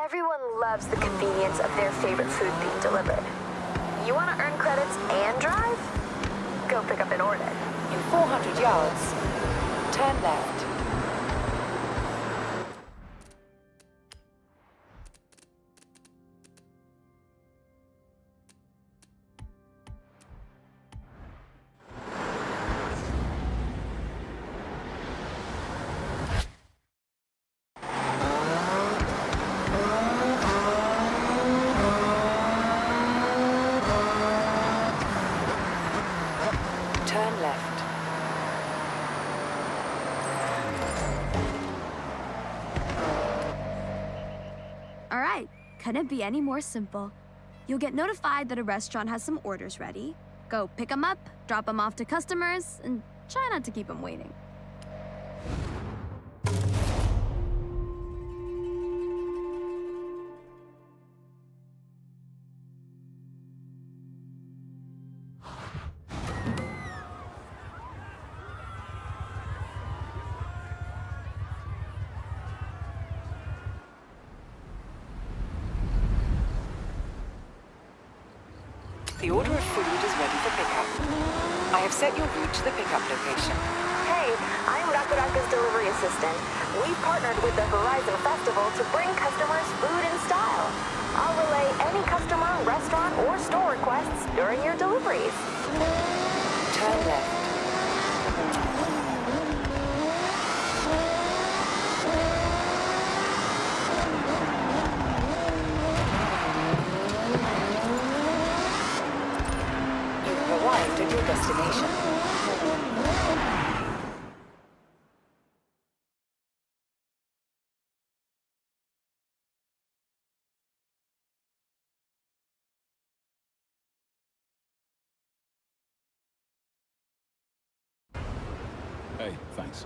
Everyone loves the convenience of their favorite food being delivered. You want to earn credits and drive? Go pick up an order. In 400 yards, turn left. Turn left. All right, couldn't be any more simple. You'll get notified that a restaurant has some orders ready. Go pick them up, drop them off to customers, and try not to keep them waiting. The order of food is ready for pickup. I have set your route to the pickup location. Hey, I'm Rakuraka's delivery assistant. We've partnered with the Horizon Festival to bring customers food in style. I'll relay any customer, restaurant, or store requests during your deliveries. Turn left. You have arrived at your destination. Hey, thanks.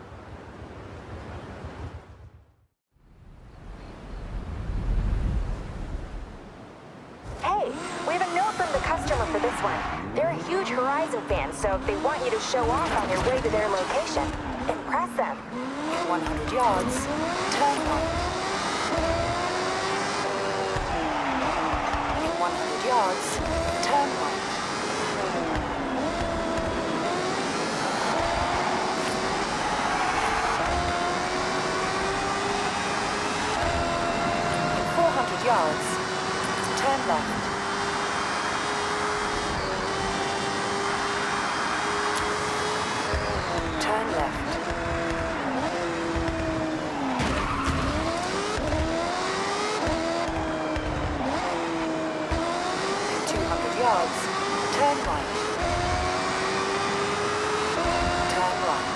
Hey, we have a note from the customer for this one. They're a huge Horizon fan, so they want you to show off on your way to their location. Impress them. In 100 yards, turn right. In 100 yards, turn right. In 400 yards, turn left. Turn left. In 200 yards, turn right. Turn right.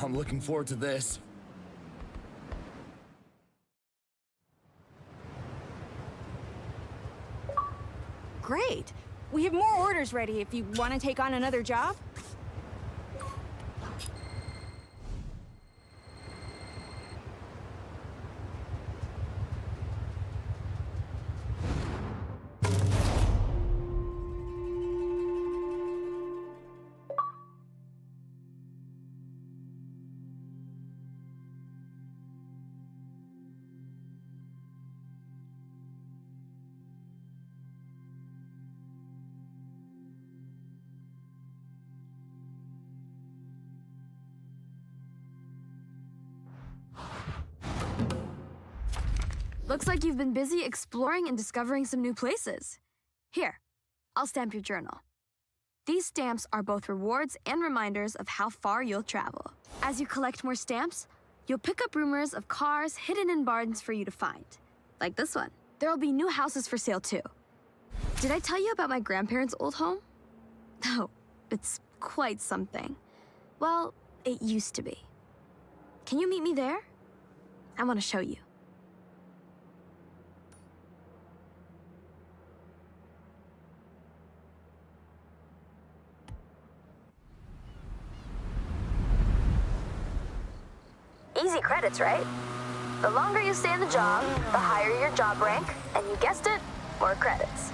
I'm looking forward to this. Great. We have more orders ready if you want to take on another job. Looks like you've been busy exploring and discovering some new places. Here, I'll stamp your journal. These stamps are both rewards and reminders of how far you'll travel. As you collect more stamps, you'll pick up rumors of cars hidden in barns for you to find. Like this one. There'll be new houses for sale too. Did I tell you about my grandparents' old home? Oh, it's quite something. Well, it used to be. Can you meet me there? I want to show you. Easy credits, right? The longer you stay in the job, the higher your job rank, and you guessed it, more credits.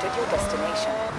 At your destination.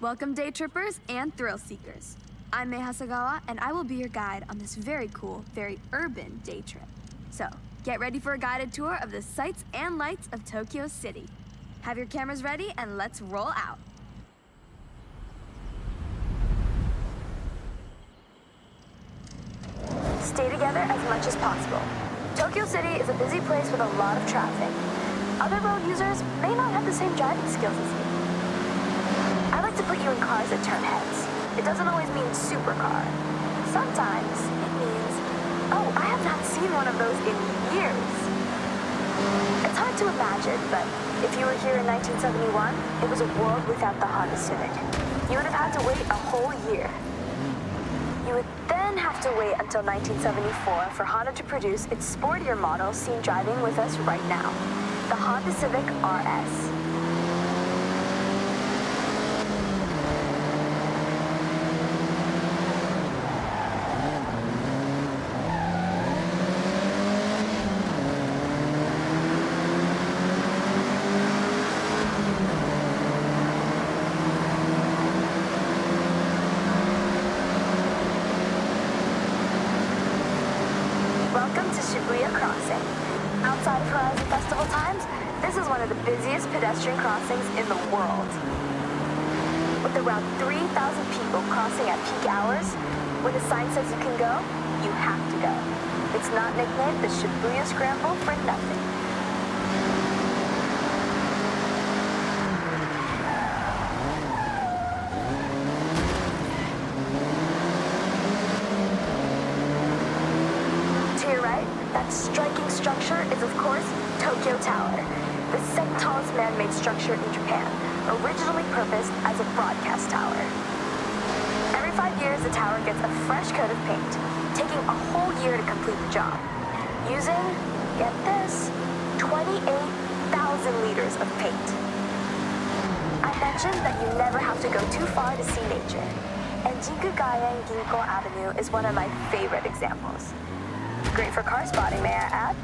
Welcome, day trippers and thrill seekers. I'm Mei Hasagawa, and I will be your guide on this very cool, very urban day trip. So, get ready for a guided tour of the sights and lights of Tokyo City. Have your cameras ready, and let's roll out. Stay together as much as possible. Tokyo City is a busy place with a lot of traffic. Other road users may not have the same driving skills as you. I like to put you in cars that turn heads. It doesn't always mean supercar. Sometimes it means, oh, I have not seen one of those in years. It's hard to imagine, but if you were here in 1971, it was a world without the Honda Civic. You would have had to wait a whole year. You would then have to wait until 1974 for Honda to produce its sportier model seen driving with us right now, the Honda Civic RS. Outside of Horizon Festival times, this is one of the busiest pedestrian crossings in the world. With around 3,000 people crossing at peak hours, when the sign says you can go, you have to go. It's not nicknamed the Shibuya Scramble for nothing. Striking structure is, of course, Tokyo Tower, the second tallest man-made structure in Japan, originally purposed as a broadcast tower. Every 5 years, the tower gets a fresh coat of paint, taking a whole year to complete the job, using, get this, 28,000 liters of paint. I mentioned that you never have to go too far to see nature, and Jinkugayen Ginko Avenue is one of my favorite examples. Great for car spotting, may I add?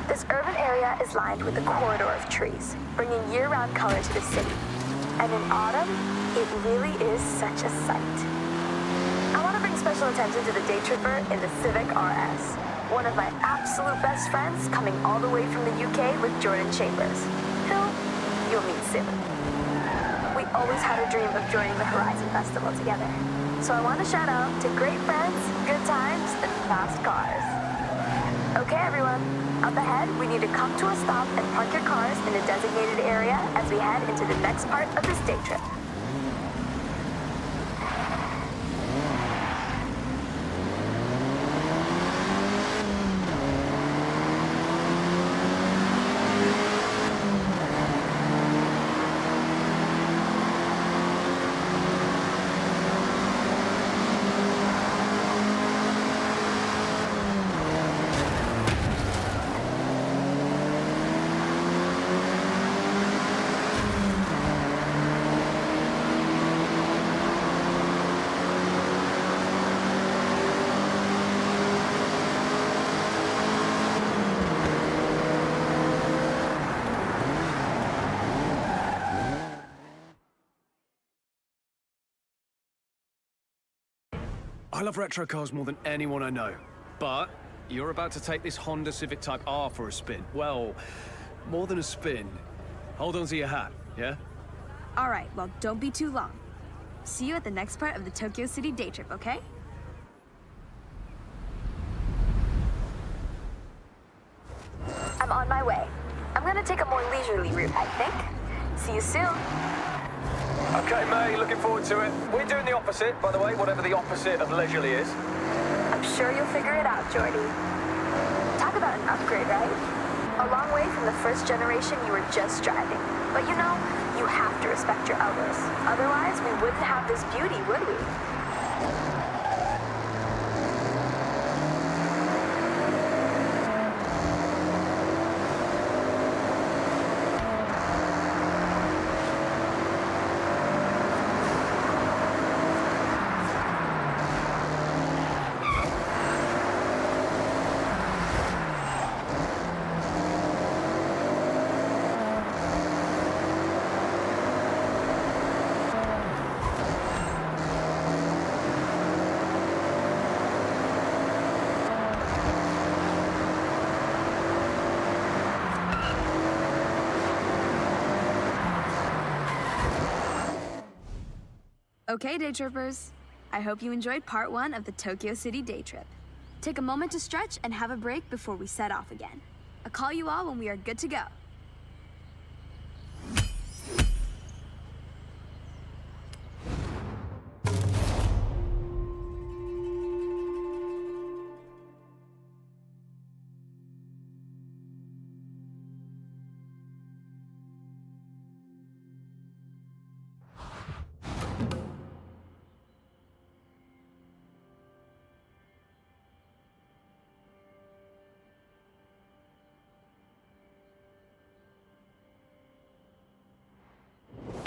This urban area is lined with a corridor of trees, bringing year-round color to the city. And in autumn, it really is such a sight. I want to bring special attention to the day tripper in the Civic RS, one of my absolute best friends coming all the way from the UK with Jordan Chambers, who you'll meet soon. We always had a dream of joining the Horizon Festival together. So I want to shout out to great friends, good times, and fast cars. Okay, everyone. Up ahead, we need to come to a stop and park your cars in a designated area as we head into the next part of this day trip. I love retro cars more than anyone I know. But you're about to take this Honda Civic Type R for a spin. Well, more than a spin. Hold on to your hat, yeah? All right, well, don't be too long. See you at the next part of the Tokyo City day trip, okay? I'm on my way. I'm gonna take a more leisurely route, I think. See you soon. Okay, May, looking forward to it. We're doing the opposite, by the way, whatever the opposite of leisurely is. I'm sure you'll figure it out, Jordy. Talk about an upgrade, right? A long way from the first generation you were just driving. But you know, you have to respect your elders. Otherwise, we wouldn't have this beauty, would we? Okay, day trippers. I hope you enjoyed part 1 of the Tokyo City day trip. Take a moment to stretch and have a break before we set off again. I'll call you all when we are good to go.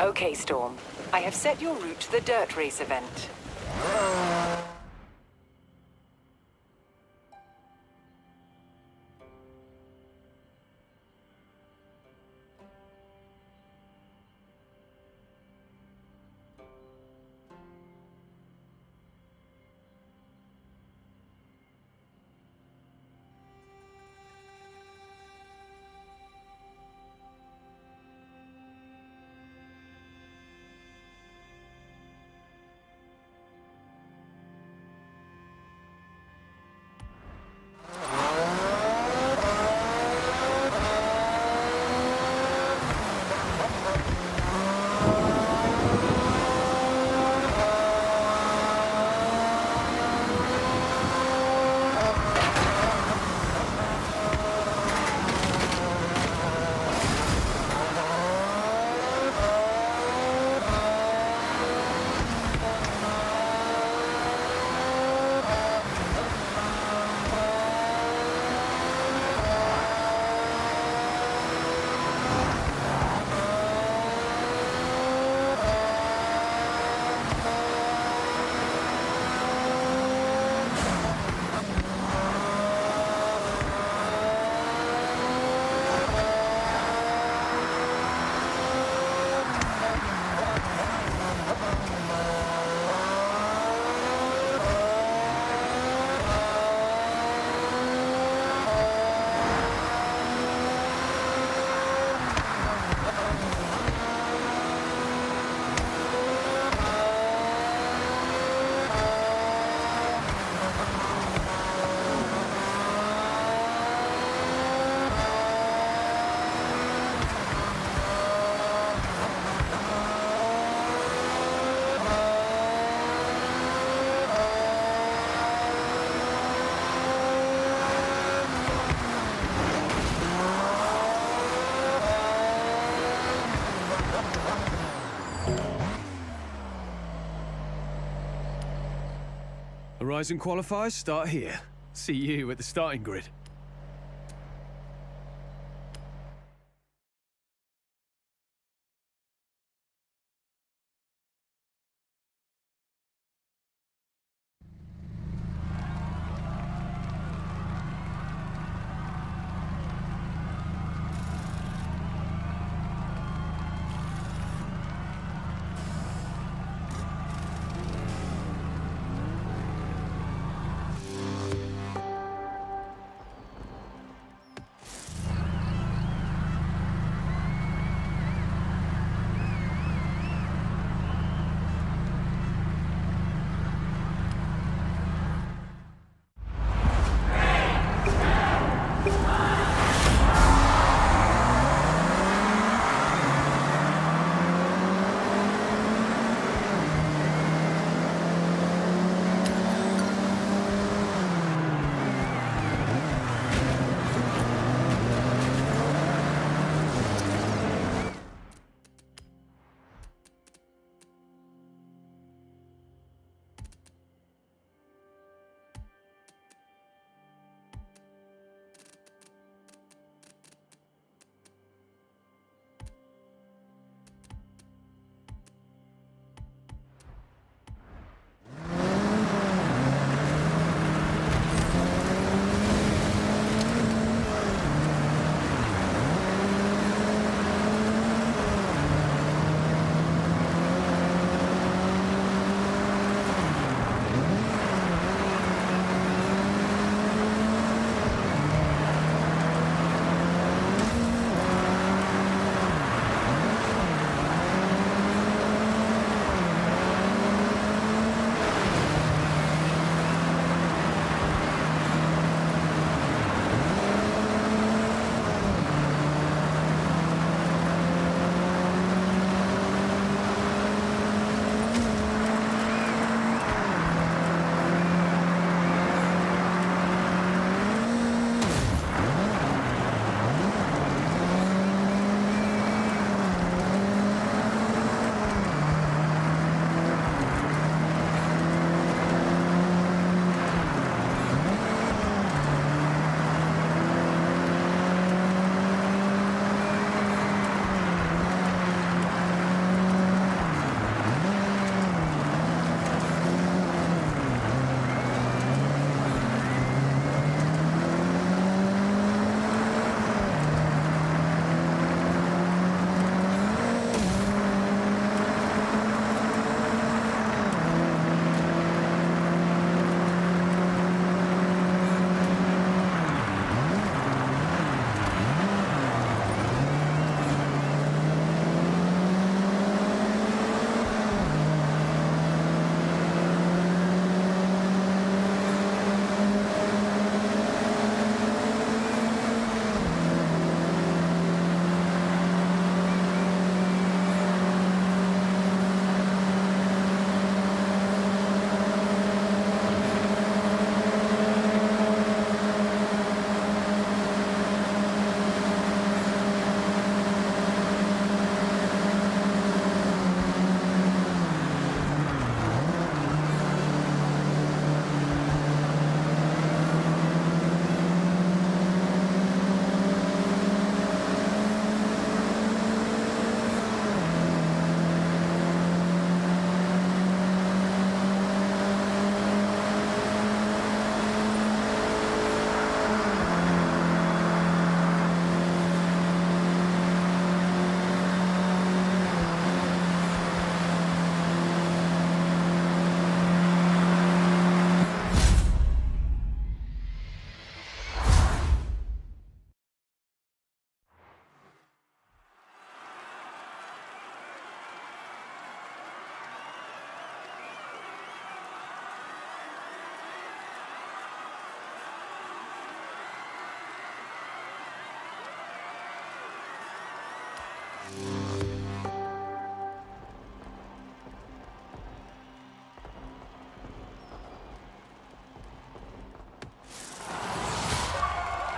Okay, Storm. I have set your route to the dirt race event. Horizon qualifiers start here. See you at the starting grid.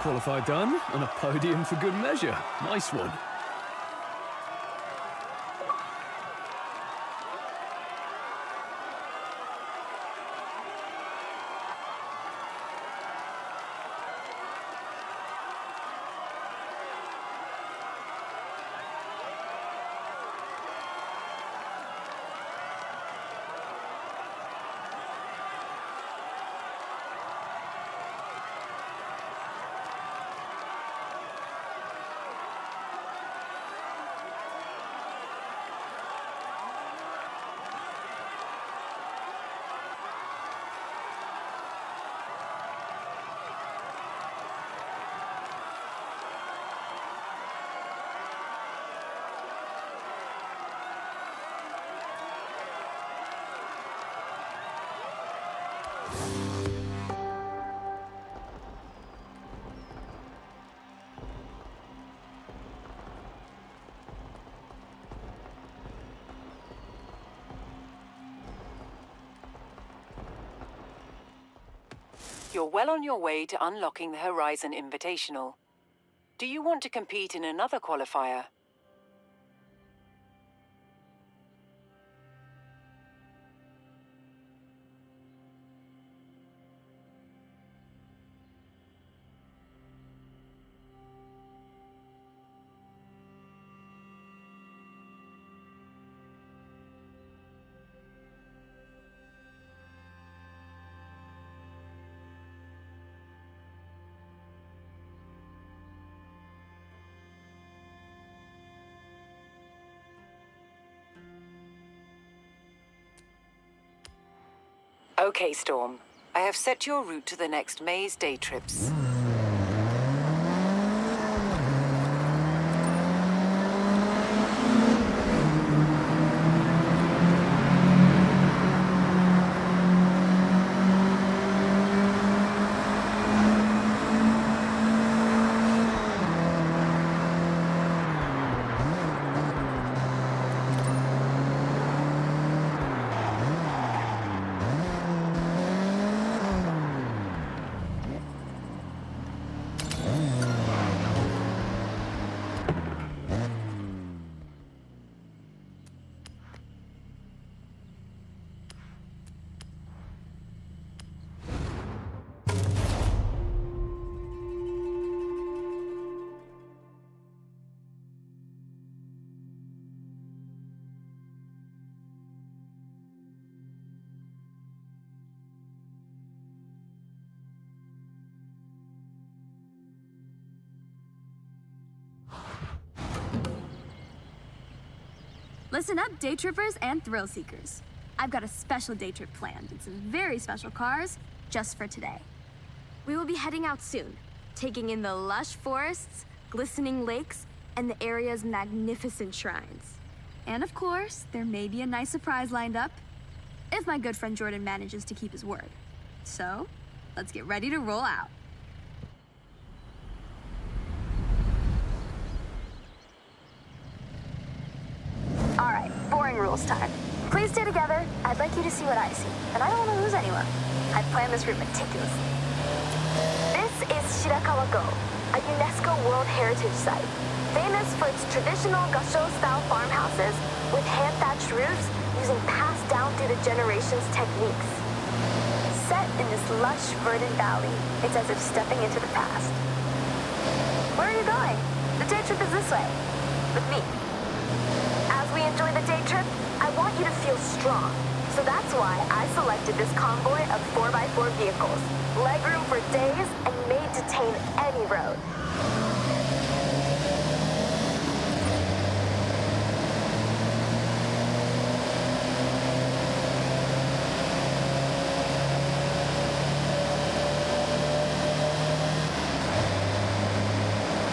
Qualify done, and a podium for good measure. Nice one. You're well on your way to unlocking the Horizon Invitational. Do you want to compete in another qualifier? Okay, Storm. I have set your route to the next Maze day trips. Listen up, day trippers and thrill seekers. I've got a special day trip planned in some very special cars just for today. We will be heading out soon, taking in the lush forests, glistening lakes, and the area's magnificent shrines. And of course, there may be a nice surprise lined up, if my good friend Jordan manages to keep his word. So, let's get ready to roll out. All right, boring rules time. Please stay together. I'd like you to see what I see, and I don't want to lose anyone. I've planned this route meticulously. This is Shirakawa-go, a UNESCO World Heritage Site, famous for its traditional Gasho-style farmhouses with hand-thatched roofs using passed down through the generations techniques. Set in this lush, verdant valley, it's as if stepping into the past. Where are you going? The day trip is this way, with me. As we enjoy the day trip, I want you to feel strong. So that's why I selected this convoy of 4x4 vehicles, legroom for days, and made to tame any road.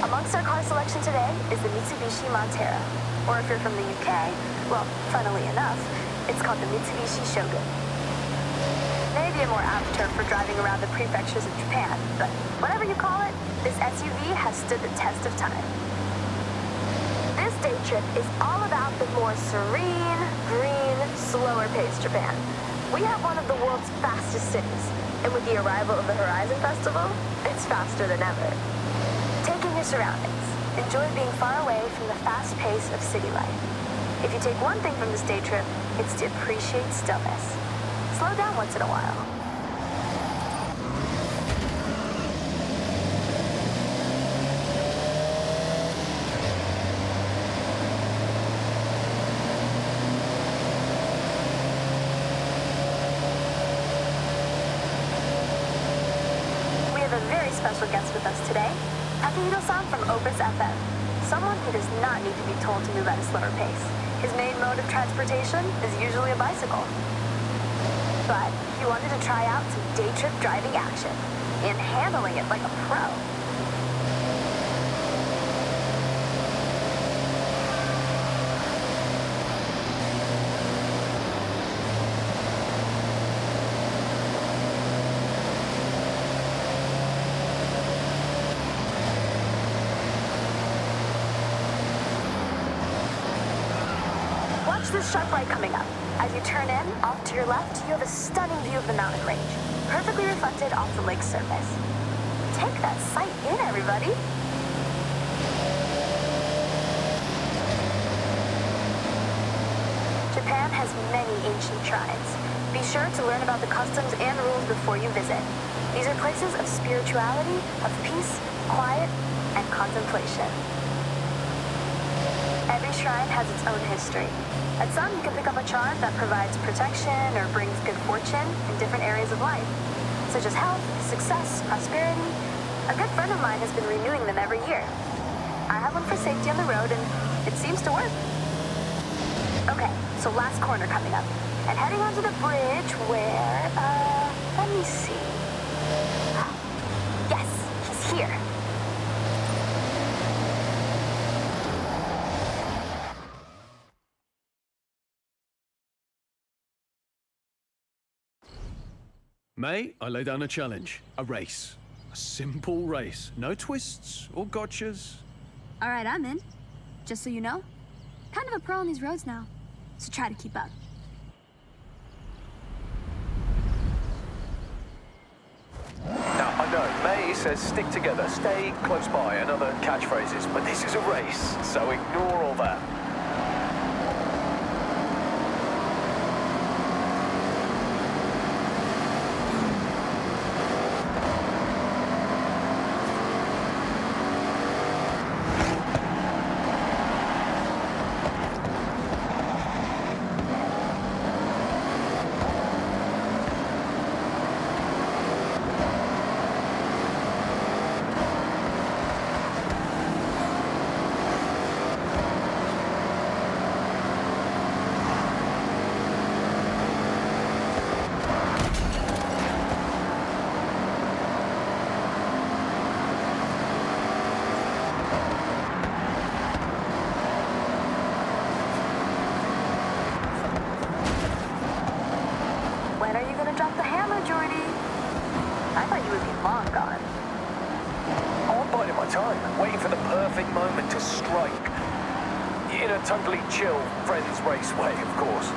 Amongst our car selection today is the Mitsubishi Montero. Or if you're from the UK, well, funnily enough, it's called the Mitsubishi Shogun. Maybe a more apt term for driving around the prefectures of Japan, but whatever you call it, this SUV has stood the test of time. This day trip is all about the more serene, green, slower-paced Japan. We have one of the world's fastest cities, and with the arrival of the Horizon Festival, it's faster than ever. Take in your surroundings. Enjoy being far away from the fast pace of city life. If you take one thing from this day trip, it's to appreciate stillness. Slow down once in a while. We have a very special guest with us today, Takahito-san from Opus FM. Someone who does not need to be told to move at a slower pace. His main mode of transportation is usually a bicycle. But he wanted to try out some day trip driving action and handling it like a pro. Watch this sharp right coming up. As you turn in, off to your left, you have a stunning view of the mountain range, perfectly reflected off the lake's surface. Take that sight in, everybody. Japan has many ancient shrines. Be sure to learn about the customs and rules before you visit. These are places of spirituality, of peace, quiet, and contemplation. Every shrine has its own history. At some, you can pick up a charm that provides protection or brings good fortune in different areas of life, such as health, success, prosperity. A good friend of mine has been renewing them every year. I have one for safety on the road, and it seems to work. Okay, so last corner coming up, and heading onto the bridge where, let me see. Yes, he's here. May, I lay down a challenge. A race. A simple race. No twists or gotchas. All right, I'm in. Just so you know, kind of a pro on these roads now, so try to keep up. Now, I know, May says stick together, stay close by, and other catchphrases, but this is a race, so ignore all that. When are you gonna drop the hammer, Jordy? I thought you would be long gone. Oh, I'm biding my time, waiting for the perfect moment to strike. In a totally chill, friends race way, of course.